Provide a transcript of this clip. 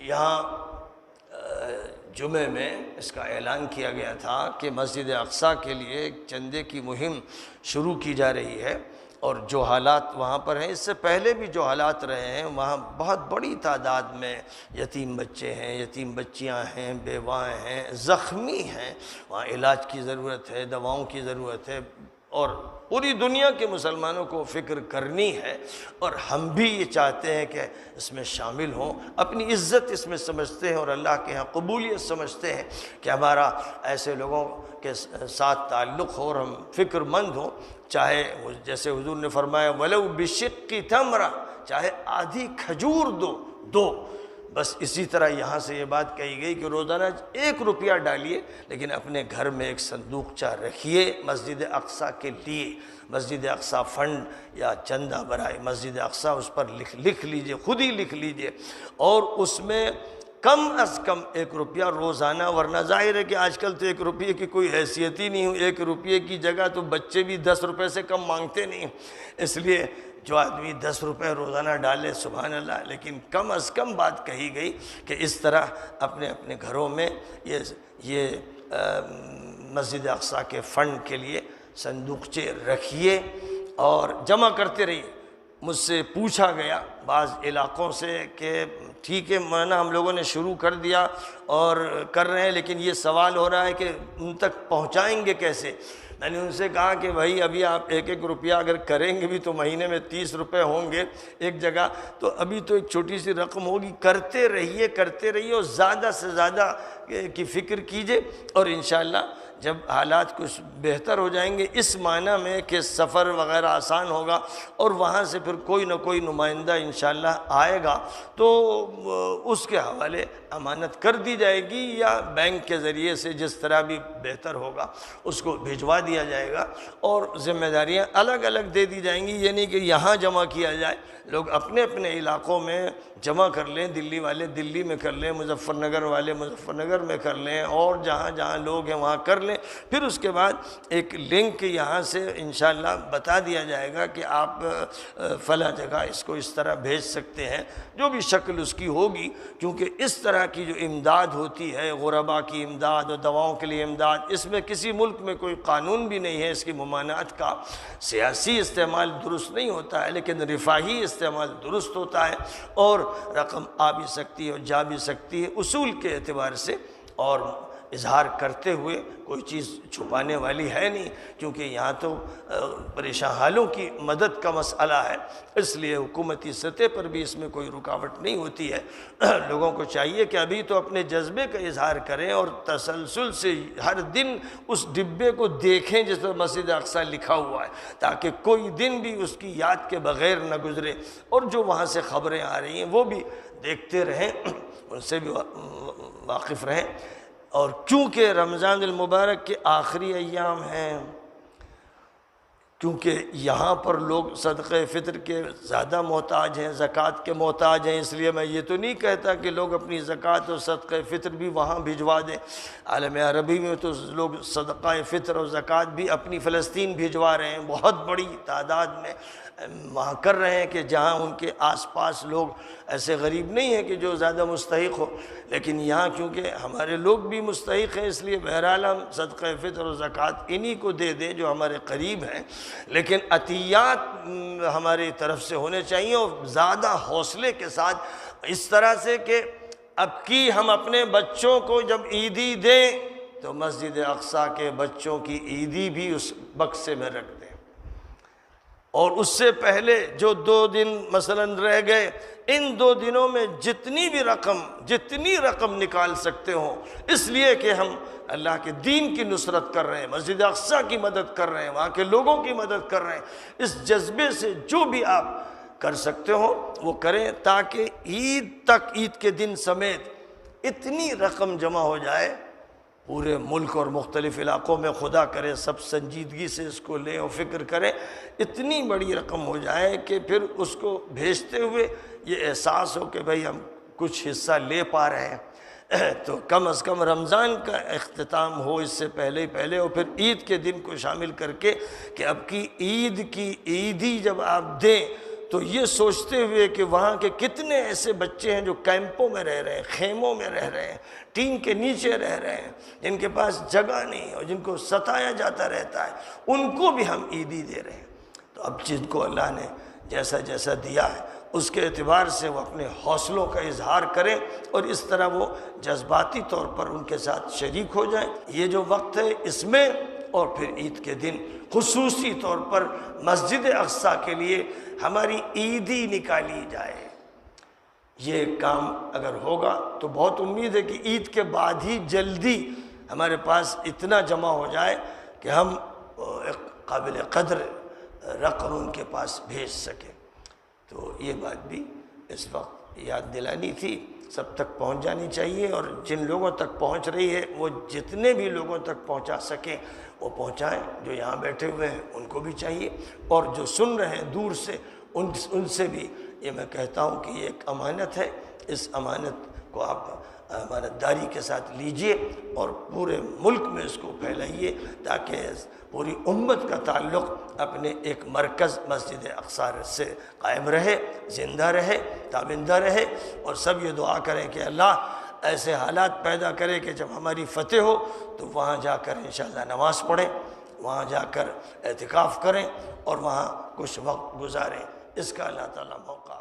یہاں جمعے میں اس کا اعلان کیا گیا تھا کہ مسجد اقصیٰ کے لیے ایک چندے کی مہم شروع کی جا رہی ہے، اور جو حالات وہاں پر ہیں، اس سے پہلے بھی جو حالات رہے ہیں، وہاں بہت بڑی تعداد میں یتیم بچے ہیں، یتیم بچیاں ہیں، بیوائیں ہیں، زخمی ہیں، وہاں علاج کی ضرورت ہے، دواؤں کی ضرورت ہے، اور پوری دنیا کے مسلمانوں کو فکر کرنی ہے، اور ہم بھی یہ چاہتے ہیں کہ اس میں شامل ہوں، اپنی عزت اس میں سمجھتے ہیں اور اللہ کے ہاں قبولیت سمجھتے ہیں کہ ہمارا ایسے لوگوں کے ساتھ تعلق ہو اور ہم فکر مند ہوں، چاہے جیسے حضور نے فرمایا وَلَوْ بِشِقِّ تَمْرَةٍ، چاہے آدھی کھجور دو، بس اسی طرح یہاں سے یہ بات کہی گئی کہ روزانہ 1 روپیہ ڈالیے، لیکن اپنے گھر میں ایک صندوقچہ رکھیے مسجد اقصیٰ کے لیے، مسجد اقصیٰ فنڈ یا چندہ برائے مسجد اقصیٰ، اس پر لکھ لیجئے، خود ہی لکھ لیجئے، اور اس میں کم از کم 1 روپیہ روزانہ، ورنہ ظاہر ہے کہ آج کل تو 1 روپیے کی کوئی حیثیت ہی نہیں، 1 روپیے کی جگہ تو بچے بھی 10 روپے سے کم مانگتے نہیں، اس لیے جو آدمی 10 روپے روزانہ ڈالے سبحان اللہ، لیکن کم از کم بات کہی گئی کہ اس طرح اپنے اپنے گھروں میں یہ مسجد اقصیٰ کے فنڈ کے لیے صندوقچے رکھیے اور جمع کرتے رہیے۔ مجھ سے پوچھا گیا بعض علاقوں سے کہ ٹھیک ہے مولانا ہم لوگوں نے شروع کر دیا اور کر رہے ہیں، لیکن یہ سوال ہو رہا ہے کہ ان تک پہنچائیں گے کیسے؟ میں نے ان سے کہا کہ بھائی ابھی آپ 1 روپیہ اگر کریں گے بھی تو مہینے میں 30 روپے ہوں گے ایک جگہ، تو ابھی تو ایک چھوٹی سی رقم ہوگی، کرتے رہیے اور زیادہ سے زیادہ کی فکر کیجئے، اور انشاءاللہ جب حالات کچھ بہتر ہو جائیں گے، اس معنی میں کہ سفر وغیرہ آسان ہوگا اور وہاں سے پھر کوئی نہ کوئی نمائندہ انشاءاللہ آئے گا تو اس کے حوالے امانت کر دی جائے گی، یا بینک کے ذریعے سے جس طرح بھی بہتر ہوگا اس کو بھجوا دیا جائے گا، اور ذمہ داریاں الگ الگ دے دی جائیں گی، یہ نہیں کہ یہاں جمع کیا جائے، لوگ اپنے اپنے علاقوں میں جمع کر لیں، دلی والے دلی میں کر لیں، مظفر نگر والے مظفر نگر میں کر لیں، اور جہاں جہاں لوگ ہیں وہاں کر لیں، پھر اس کے بعد ایک لنک یہاں سے انشاءاللہ بتا دیا جائے گا کہ آپ فلاں جگہ اس کو اس طرح بھیج سکتے ہیں، جو بھی شکل اس کی ہوگی، کیونکہ اس طرح کی جو امداد ہوتی ہے، غربا کی امداد اور دواؤں کے لیے امداد، اس میں کسی ملک میں کوئی قانون بھی نہیں ہے اس کی ممانعت کا، سیاسی استعمال درست نہیں ہوتا ہے لیکن رفاہی استعمال درست ہوتا ہے، اور رقم آ بھی سکتی ہے اور جا بھی سکتی ہے اصول کے اعتبار سے، اور اظہار کرتے ہوئے کوئی چیز چھپانے والی ہے نہیں، کیونکہ یہاں تو پریشان حالوں کی مدد کا مسئلہ ہے، اس لیے حکومتی سطح پر بھی اس میں کوئی رکاوٹ نہیں ہوتی ہے۔ لوگوں کو چاہیے کہ ابھی تو اپنے جذبے کا اظہار کریں اور تسلسل سے ہر دن اس ڈبے کو دیکھیں جس پر مسجد اقصیٰ لکھا ہوا ہے، تاکہ کوئی دن بھی اس کی یاد کے بغیر نہ گزرے، اور جو وہاں سے خبریں آ رہی ہیں وہ بھی دیکھتے رہیں، ان سے بھی واقف رہیں۔ اور کیونکہ رمضان المبارک کے آخری ایام ہیں، کیونکہ یہاں پر لوگ صدقہ فطر کے زیادہ محتاج ہیں، زکوٰۃ کے محتاج ہیں، اس لیے میں یہ تو نہیں کہتا کہ لوگ اپنی زکوٰۃ اور صدقہ فطر بھی وہاں بھجوا دیں، عالم عربی میں تو لوگ صدقہ فطر اور زکوٰۃ بھی اپنی فلسطین بھجوا رہے ہیں، بہت بڑی تعداد میں وہاں کر رہے ہیں کہ جہاں ان کے آس پاس لوگ ایسے غریب نہیں ہیں کہ جو زیادہ مستحق ہو، لیکن یہاں کیونکہ ہمارے لوگ بھی مستحق ہیں، اس لیے بہرحال ہم صدقہ فطر اور زکوٰۃ انہی کو دے دیں جو ہمارے قریب ہیں، لیکن عطیات ہماری طرف سے ہونے چاہیے، اور زیادہ حوصلے کے ساتھ، اس طرح سے کہ اب کی ہم اپنے بچوں کو جب عیدی دیں تو مسجد اقصیٰ کے بچوں کی عیدی بھی اس بکسے میں رکھ دیں، اور اس سے پہلے جو 2 دن مثلا رہ گئے، ان 2 دنوں میں جتنی رقم نکال سکتے ہوں، اس لیے کہ ہم اللہ کے دین کی نصرت کر رہے ہیں، مسجد اقصیٰ کی مدد کر رہے ہیں، وہاں کے لوگوں کی مدد کر رہے ہیں، اس جذبے سے جو بھی آپ کر سکتے ہو وہ کریں، تاکہ عید کے دن سمیت اتنی رقم جمع ہو جائے پورے ملک اور مختلف علاقوں میں، خدا کرے سب سنجیدگی سے اس کو لیں اور فکر کریں، اتنی بڑی رقم ہو جائے کہ پھر اس کو بھیجتے ہوئے یہ احساس ہو کہ بھئی ہم کچھ حصہ لے پا رہے ہیں، تو کم از کم رمضان کا اختتام ہو اس سے پہلے اور پھر عید کے دن کو شامل کر کے کہ اب کی عید کی عیدی جب آپ دیں تو یہ سوچتے ہوئے کہ وہاں کے کتنے ایسے بچے ہیں جو کیمپوں میں رہ رہے ہیں، خیموں میں رہ رہے ہیں، ٹین کے نیچے رہ رہے ہیں، جن کے پاس جگہ نہیں اور جن کو ستایا جاتا رہتا ہے، ان کو بھی ہم عیدی دے رہے ہیں۔ تو اب جن کو اللہ نے جیسا جیسا دیا ہے اس کے اعتبار سے وہ اپنے حوصلوں کا اظہار کریں اور اس طرح وہ جذباتی طور پر ان کے ساتھ شریک ہو جائیں۔ یہ جو وقت ہے اس میں اور پھر عید کے دن خصوصی طور پر مسجد اقصیٰ کے لیے ہماری عیدی نکالی جائے۔ یہ کام اگر ہوگا تو بہت امید ہے کہ عید کے بعد ہی جلدی ہمارے پاس اتنا جمع ہو جائے کہ ہم ایک قابل قدر رقم ان کے پاس بھیج سکیں۔ تو یہ بات بھی اس وقت یاد دلانی تھی، سب تک پہنچ جانی چاہیے، اور جن لوگوں تک پہنچ رہی ہے وہ جتنے بھی لوگوں تک پہنچا سکیں وہ پہنچائیں۔ جو یہاں بیٹھے ہوئے ہیں ان کو بھی چاہیے، اور جو سن رہے ہیں دور سے ان سے بھی یہ میں کہتا ہوں کہ یہ ایک امانت ہے، اس امانت کو آپ امانت داری کے ساتھ لیجئے اور پورے ملک میں اس کو پھیلائیے تاکہ پوری امت کا تعلق اپنے ایک مرکز مسجد اقصیٰ سے قائم رہے، زندہ رہے، تابندہ رہے، اور سب یہ دعا کریں کہ اللہ ایسے حالات پیدا کرے کہ جب ہماری فتح ہو تو وہاں جا کر انشاءاللہ نماز پڑھیں، وہاں جا کر اعتکاف کریں اور وہاں کچھ وقت گزاریں۔ اس کا اللہ تعالیٰ موقع